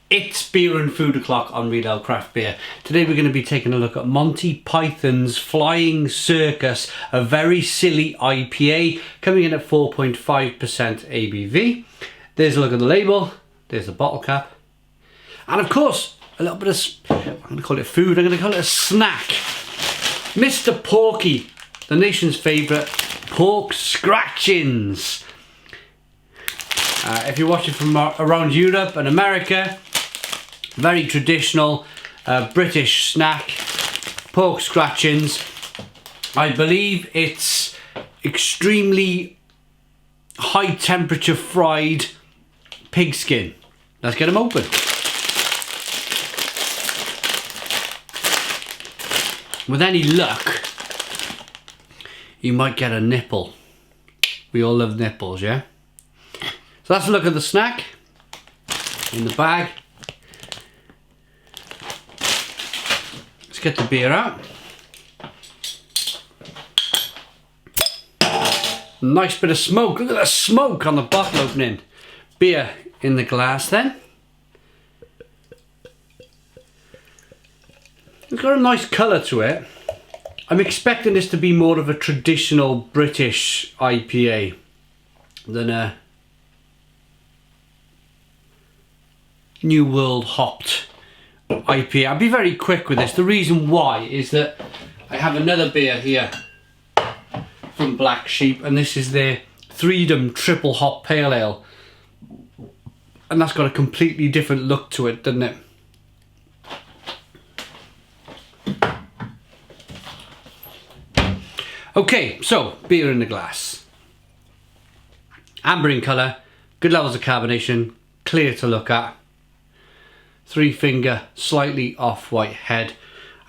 It's Beer and Food O'Clock on Real Ale Craft Beer. Today we're going to be taking a look at Monty Python's Flying Circus, a very silly IPA, coming in at 4.5% ABV. There's a look at the label, there's the bottle cap, and of course, a little bit of, I'm going to call it food, I'm going to call it a snack. Mr. Porky, the nation's favourite pork scratchings. If you're watching from around Europe and America, very traditional British snack, pork scratchings. I believe it's extremely high temperature fried pig skin. Let's get them open. With any luck, you might get a nipple. We all love nipples, yeah? So let's look at the snack in the bag. Let's get the beer out. Nice bit of smoke. Look at the smoke on the bottle opening. Beer in the glass then. It's got a nice colour to it. I'm expecting this to be more of a traditional British IPA than a New World hopped IPA. I'll be very quick with this. The reason why is that I have another beer here from Black Sheep, and this is their Freedom Triple Hop Pale Ale, and that's got a completely different look to it, doesn't it? Okay, so beer in the glass. Amber in colour, good levels of carbonation, clear to look at. 3-finger, slightly off-white head.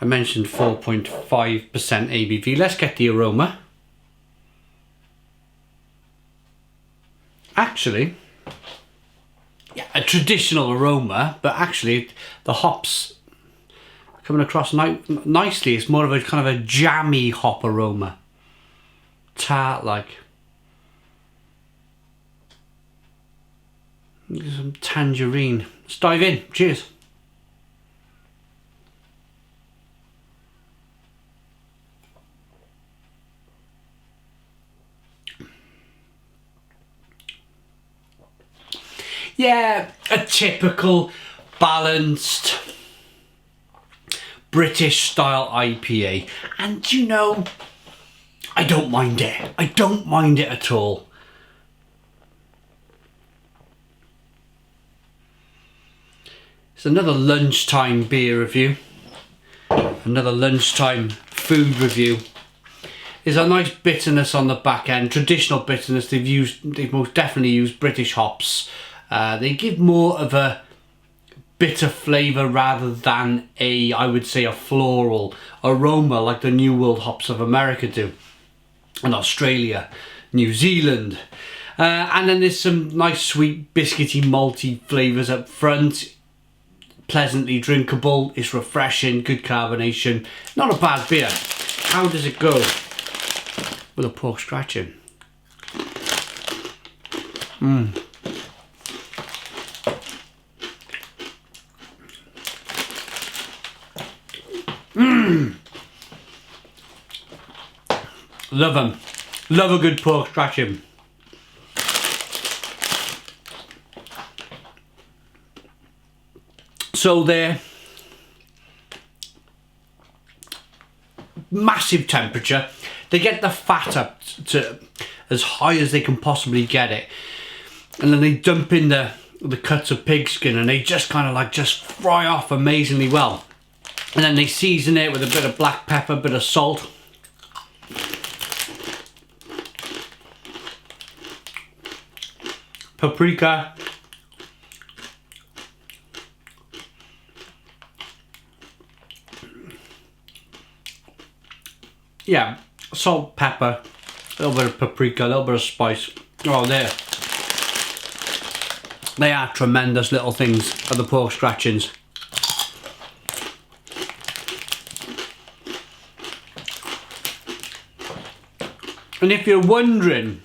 I mentioned 4.5% ABV. Let's get the aroma. Actually, yeah, a traditional aroma, but actually the hops are coming across nicely. It's more of a kind of a jammy hop aroma. Tart like. Some tangerine. Let's dive in. Cheers. Yeah, a typical balanced British style IPA. And you know, I don't mind it. I don't mind it at all. It's another lunchtime beer review, another lunchtime food review. There's a nice bitterness on the back end, traditional bitterness. They've most definitely used British hops. They give more of a bitter flavour rather than I would say a floral aroma like the New World hops of America do, and Australia, New Zealand. And then there's some nice sweet biscuity malty flavours up front. Pleasantly drinkable, it's refreshing, good carbonation, not a bad beer. How does it go with a pork scratching? Love them. Love a good pork scratching. So they're massive temperature. They get the fat up to as high as they can possibly get it, and then they dump in the cuts of pig skin, and they just kind of like just fry off amazingly well. And then they season it with a bit of black pepper, a bit of salt. Paprika. Yeah, salt, pepper, a little bit of paprika, a little bit of spice. Oh, there. They are tremendous little things of the pork scratchings. And if you're wondering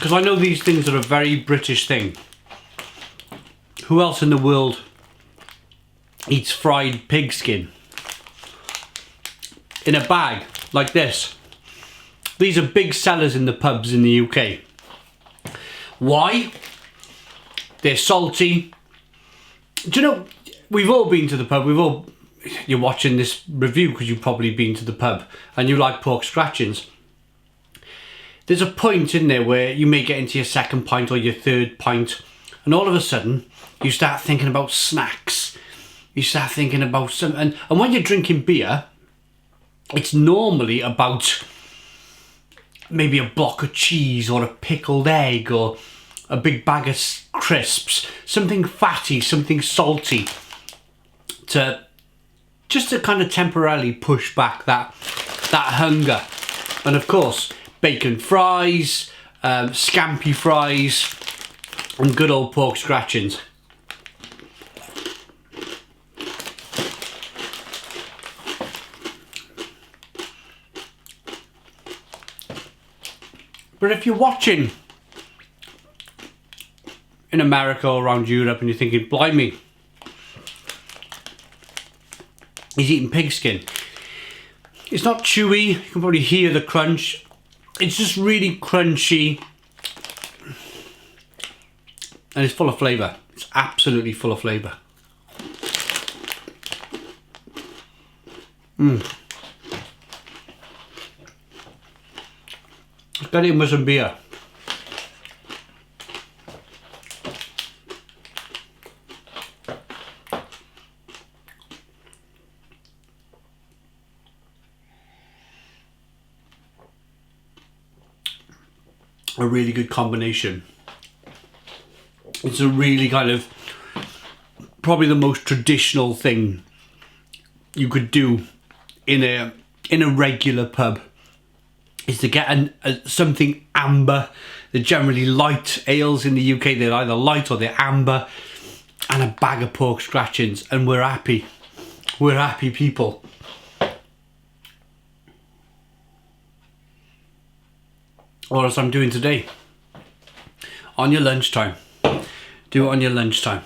because I know these things are a very British thing. Who else in the world eats fried pig skin in a bag like this? These are big sellers in the pubs in the UK. Why? They're salty. Do you know, we've all been to the pub, you're watching this review because you've probably been to the pub and you like pork scratchings. There's a point in there where you may get into your second pint or your third pint and all of a sudden you start thinking about snacks. You start thinking about something, and when you're drinking beer, it's normally about maybe a block of cheese or a pickled egg or a big bag of crisps, something fatty, something salty, just to kind of temporarily push back that hunger. And of course, bacon fries, scampi fries, and good old pork scratchings. But if you're watching in America or around Europe and you're thinking, blimey, he's eating pig skin. It's not chewy, you can probably hear the crunch. It's just really crunchy. And it's full of flavour. It's absolutely full of flavour. Let's get in with some beer. A really good combination. It's a really kind of, probably the most traditional thing you could do in a regular pub is to get something amber. They're generally light ales in the UK. They're either light or they're amber, and a bag of pork scratchings, and we're happy. We're happy people. Or as I'm doing today, on your lunchtime. Do it on your lunchtime.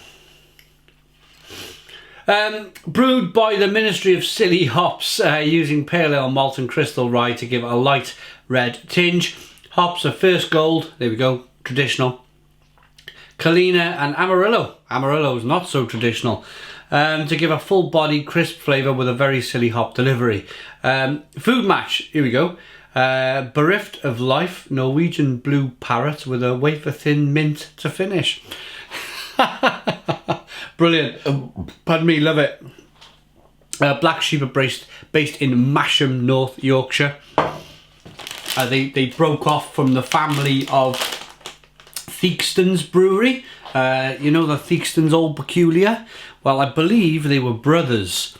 Brewed by the Ministry of Silly Hops, using pale ale, malt and crystal rye to give it a light red tinge. Hops are First Gold, there we go, traditional. Kalina and Amarillo. Amarillo is not so traditional. To give a full body crisp flavour with a very silly hop delivery. Food match, here we go. Bereft of life, Norwegian blue parrot with a wafer thin mint to finish. Brilliant. Pardon me, love it. Black Sheep are based in Masham, North Yorkshire. They broke off from the family of Theakston's Brewery. You know the Theakston's Old Peculiar? Well, I believe they were brothers.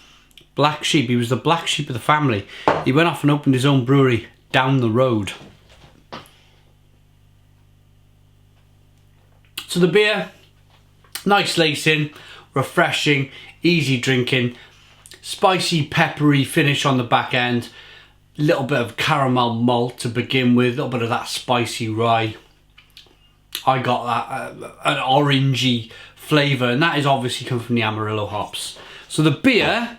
Black Sheep, he was the black sheep of the family. He went off and opened his own brewery down the road. So the beer, nice lacing, refreshing, easy drinking, spicy peppery finish on the back end, little bit of caramel malt to begin with, a little bit of that spicy rye. I got that an orangey flavour, and that is obviously coming from the Amarillo hops. So the beer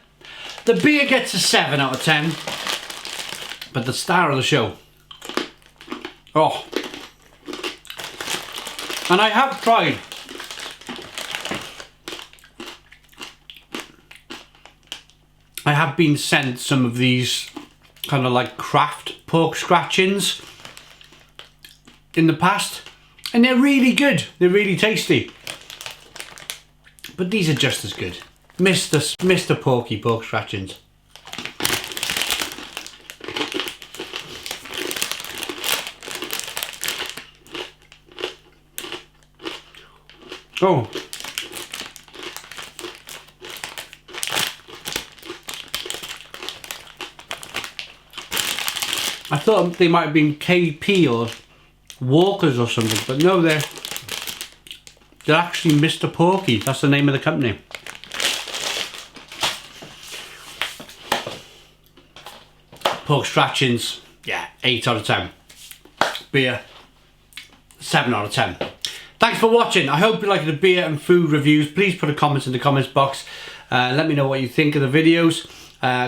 gets a 7 out of 10. But the star of the show, oh, and I have tried I have been sent some of these kind of like craft pork scratchings in the past, and they're really good, they're really tasty, but these are just as good. Mr. Porky pork scratchings. Oh, I thought they might have been KP or Walkers or something, but no, they're actually Mr. Porky. That's the name of the company. Pork scratchings, yeah, 8 out of 10. Beer, 7 out of 10. Thanks for watching. I hope you like the beer and food reviews. Please put a comment in the comments box. Let me know what you think of the videos.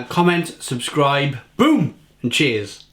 Comment, subscribe, boom, and cheers.